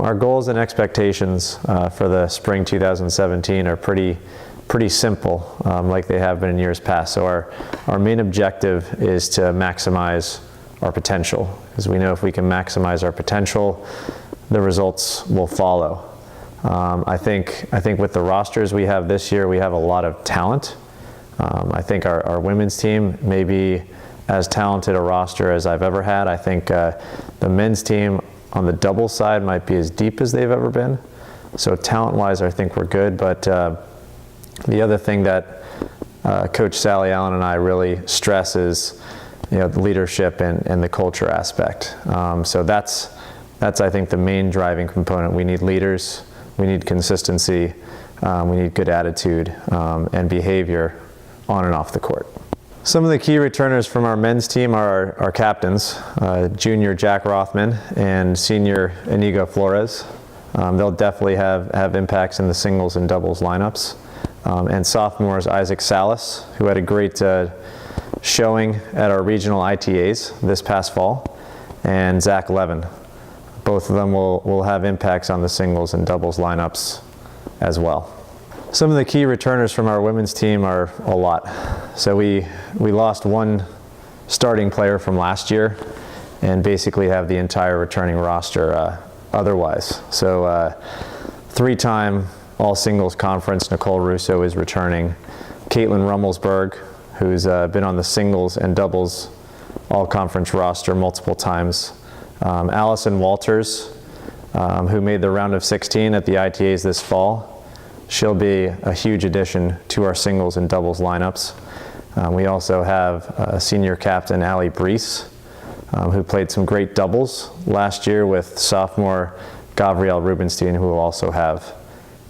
Our goals and expectations for the spring 2017 are pretty simple, like they have been in years past. So our main objective is to maximize our potential, because we know if we can maximize our potential, the results will follow. I think with the rosters we have this year, we have a lot of talent. I think our women's team may be as talented a roster as I've ever had. I think the men's team on the doubles side might be as deep as they've ever been. So talent-wise, I think we're good. But the other thing that Coach Sally Allen and I really stress is, the leadership and the culture aspect. So that's I think the main driving component. We need leaders, we need consistency, we need good attitude and behavior on and off the court. Some of the key returners from our men's team are our captains, junior Jack Rothman and senior Inigo Flores. They'll definitely have impacts in the singles and doubles lineups. And sophomores Isaac Salas, who had a great showing at our regional ITAs this past fall, and Zach Levin. Both of them will have impacts on the singles and doubles lineups as well. Some of the key returners from our women's team are a lot. So we lost one starting player from last year and basically have the entire returning roster otherwise. So three-time all singles conference Nicole Russo is returning. Caitlin Rummelsberg, who's been on the singles and doubles all conference roster multiple times. Allison Walters, who made the round of 16 at the ITAs this fall. She'll be a huge addition to our singles and doubles lineups. We also have senior captain Allie Brees, who played some great doubles last year with sophomore Gabrielle Rubenstein, who will also have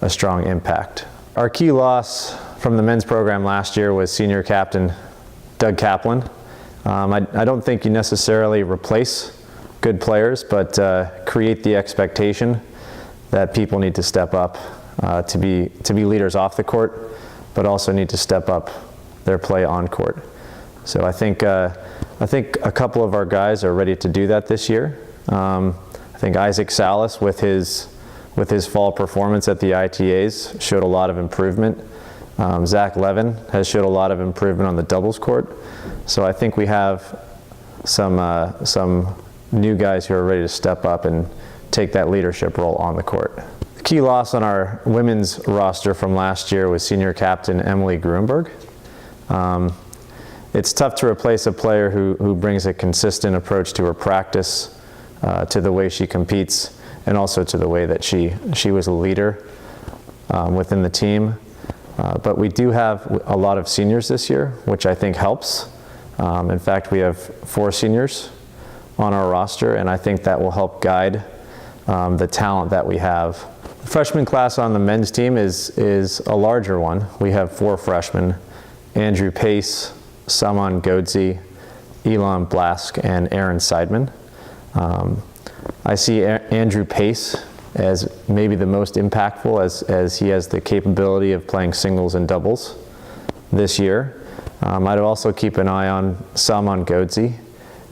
a strong impact. Our key loss from the men's program last year was senior captain Doug Kaplan. I don't think you necessarily replace good players, but create the expectation that people need to step up to be leaders off the court, but also need to step up their play on court. So I think a couple of our guys are ready to do that this year. I think Isaac Salas with his fall performance at the ITAs showed a lot of improvement. Zach Levin has showed a lot of improvement on the doubles court. So I think we have some new guys who are ready to step up and take that leadership role on the court. The key loss on our women's roster from last year was senior captain Emily Gruenberg. It's tough to replace a player who brings a consistent approach to her practice, to the way she competes, and also to the way that she was a leader within the team. But we do have a lot of seniors this year, which I think helps. In fact, we have 4 seniors on our roster, and I think that will help guide the talent that we have. The freshman class on the men's team is a larger one. We have 4 freshmen: Andrew Pace, Saman Godzi, Elon Blask, and Aaron Seidman. I see Andrew Pace as maybe the most impactful, as he has the capability of playing singles and doubles this year. I'd also keep an eye on Salman Godzi.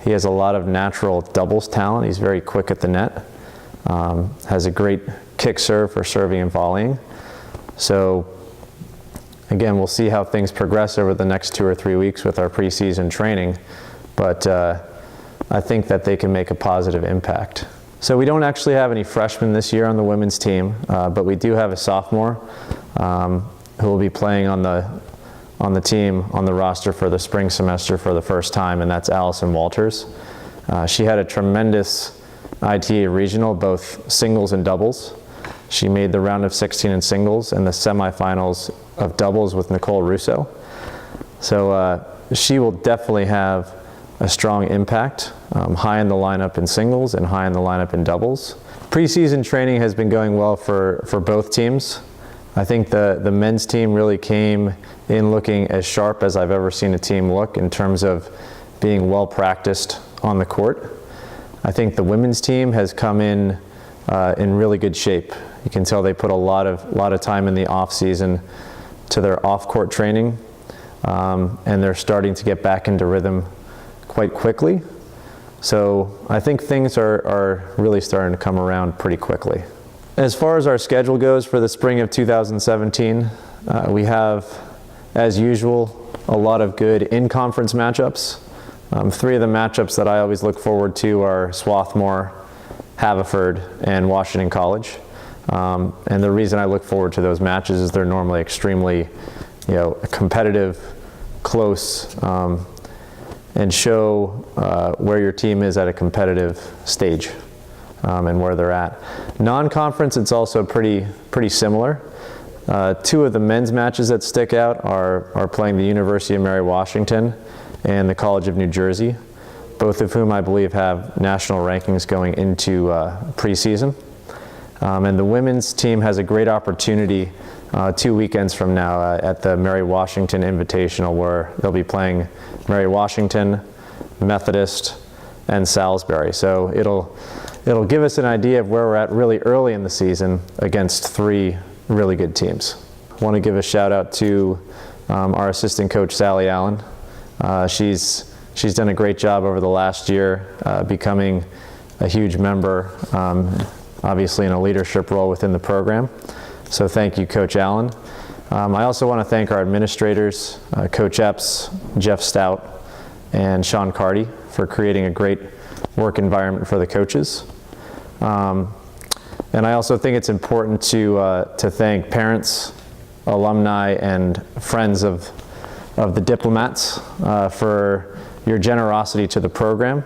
He has a lot of natural doubles talent. He's very quick at the net, has a great kick serve for serving and volleying. So again, we'll see how things progress over the next 2 or 3 weeks with our preseason training, but I think that they can make a positive impact. So we don't actually have any freshmen this year on the women's team, but we do have a sophomore who will be playing on the team, on the roster for the spring semester for the first time, and that's Allison Walters. She had a tremendous ITA regional, both singles and doubles. She made the round of 16 in singles and the semifinals of doubles with Nicole Russo. So she will definitely have a strong impact, high in the lineup in singles and high in the lineup in doubles. Preseason training has been going well for both teams. I think the men's team really came in looking as sharp as I've ever seen a team look in terms of being well practiced on the court. I think the women's team has come in really good shape. You can tell they put a lot of time in the off season to their off-court training, and they're starting to get back into rhythm quite quickly. So I think things are really starting to come around pretty quickly. As far as our schedule goes for the spring of 2017, we have, as usual, a lot of good in-conference matchups. Three of the matchups that I always look forward to are Swarthmore, Haverford, and Washington College. And the reason I look forward to those matches is they're normally extremely, competitive, close, and show where your team is at a competitive stage and where they're at. Non-conference, it's also pretty similar. Two of the men's matches that stick out are playing the University of Mary Washington and the College of New Jersey, both of whom I believe have national rankings going into preseason. And the women's team has a great opportunity 2 weekends from now at the Mary Washington Invitational, where they'll be playing Mary Washington, Methodist, and Salisbury. So it'll give us an idea of where we're at really early in the season against three really good teams. I want to give a shout out to our assistant coach, Sally Allen. She's done a great job over the last year, becoming a huge member, obviously in a leadership role within the program. So thank you, Coach Allen. I also want to thank our administrators, Coach Epps, Jeff Stout, and Sean Carty, for creating a great work environment for the coaches. And I also think it's important to thank parents, alumni, and friends of the Diplomats for your generosity to the program.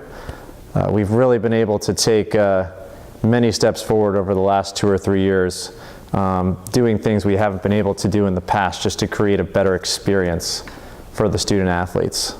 We've really been able to take many steps forward over the last 2 or 3 years, doing things we haven't been able to do in the past just to create a better experience for the student athletes.